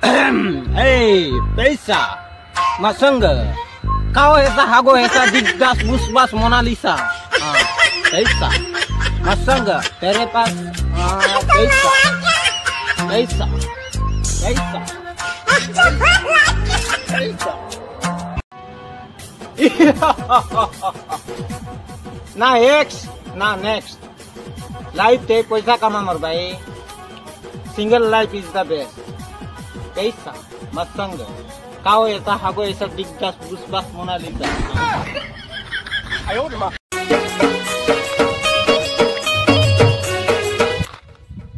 Hey, Pesa, Masanga, kau hesa hago hesa digdas busbas Mona Lisa. Pesa, Masanga, तेरे पास पैसा, पैसा, पैसा, पैसा. ना X, ना next. Life ते पैसा कमा मर भाई. Single life is the best. पैसा, मसंग, काओ ऐसा हागो ऐसा दिग्गज बुसबस Mona Lisa.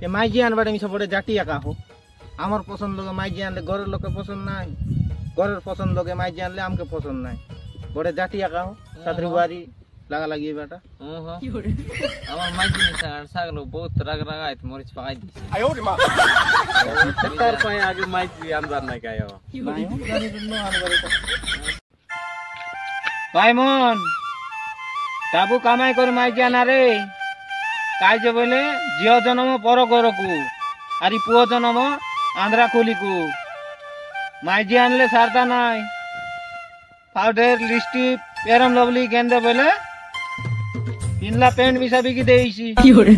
ये माइजियान बड़े मिसा बड़े जाटिया का हो. आमर पसंद लोगे माइजियान ले गोरे लोग के पसंद नहीं. गोरे पसंद लोगे माइजियान ले आम के पसंद नहीं. बड़े जाटिया का हो. साधुवारी लगा लगी बेटा. আমার মাইজি ছাগল বহুত রাগ রাগাইত মরিচ পাকাই দিছে আয়ো রে মা তার পায় আগে মাইজি আমদার নাই গায়ো ভাইমন তাবু কামাই করে মাইজি আনা রে কাই যে বলে জিও জনম পর গরকু আরি পুও জনম আন্ধ্রা কুলিকু মাইজি আনলে সারতা নাই পাউডার লিপস্টিক পেরম লভলি গেন্দে বলে তিনলা প্যান্ট মিশা বিকি দেইছি কি করে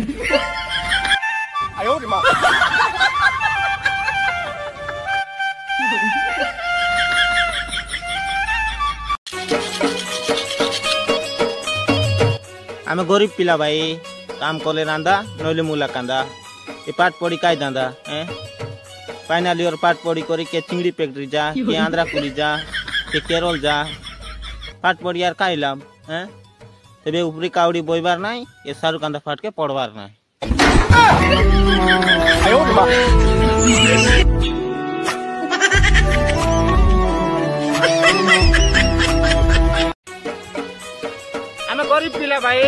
আয়ো রে মা আমি গরিব পিলা ভাই কাম করলে রান্দা নইলে মুলা কান্দা এ পাট পড়ি কাই দান্দা হ্যাঁ ফাইনাল ইয়ার পাট পড়ি করে কে চিংড়ি ফ্যাক্টরি যা কে আন্ধ্রা কুলি যা কে কেরল যা পাট পড়ি আর কাইলাম হ্যাঁ তবে উপরে কাউড়ি বইবার নাই এ সারু কান্দা ফাটকে পড়বার নাই আমি গরিব পিলা ভাই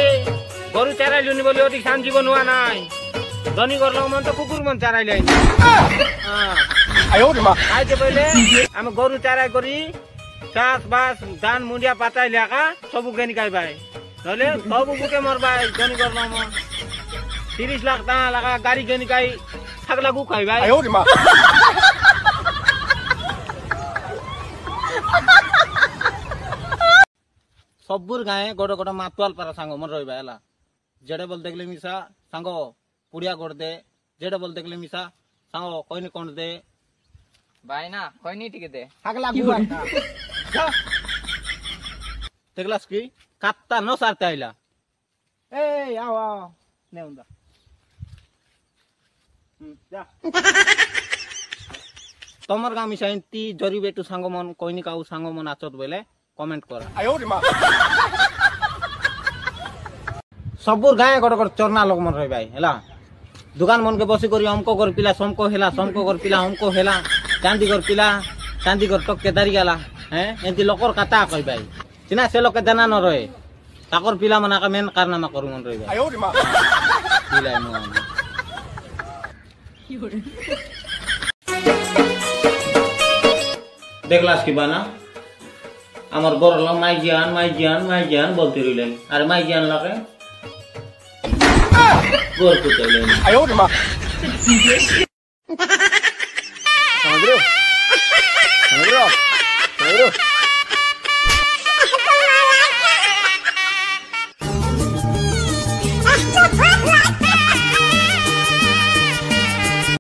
গরু চারাই লুনি বলে অধিক শান জীবন হওয়া নাই ধনী করলাম মন তো কুকুর মন চারাই লাই খাইতে বলে আমি গরু চারাই করি চাষ বাস ধান মুন্ডিয়া পাতাই লেখা সবু কেনি খাই ভাই নহলে সবু বুকে মর ভাই ধনী করলাম 30 লাখ টাকা লাগা গাড়ি কেনি খাই থাকলা গু খাই ভাই সবুর গায়ে গোটা গোটা মাতোয়াল পারা সাঙ্গ মন রইবা এলা যেটা বল দেখলে মিশা সাঙ্গ পুড়িয়া করে দে যেটা বল দেখলে মিশা সাঙ্গ কইনি কোন দে ভাই না কইনি টিকে দে থাকলা গু দেখলাস কি কাত্তা ন সারতে আইলা এই আও আও নে উন্দা যা তোমার গামি সাইন্তি জরিবে একটু সাঙ্গ মন কইনি কাউ সাঙ্গ মন আচত বলে কমেন্ট করা सबुर गाय गोटे गोटे चरना लोग मन रही है दुकान मन के बसी करी हमको कर पिला समको हेला समको कर पिला हमको हेला चांदी कर पिला चांदी कर टक के दारी गला हैं एंती लोकर कथा कहि भाई चिना से लोग के जाना न रहे ताकर पिला मना का मेन कारनामा करू मन रही भाई पिला न देखलास की बाना আমার বড় লোক মাইজিয়ান মাইজিয়ান মাইজিয়ান বলতে রইলেন আর মাইজিয়ান লাগে গোল কুতাইলেন আয়ো রে মা সমুদ্র সমুদ্র সমুদ্র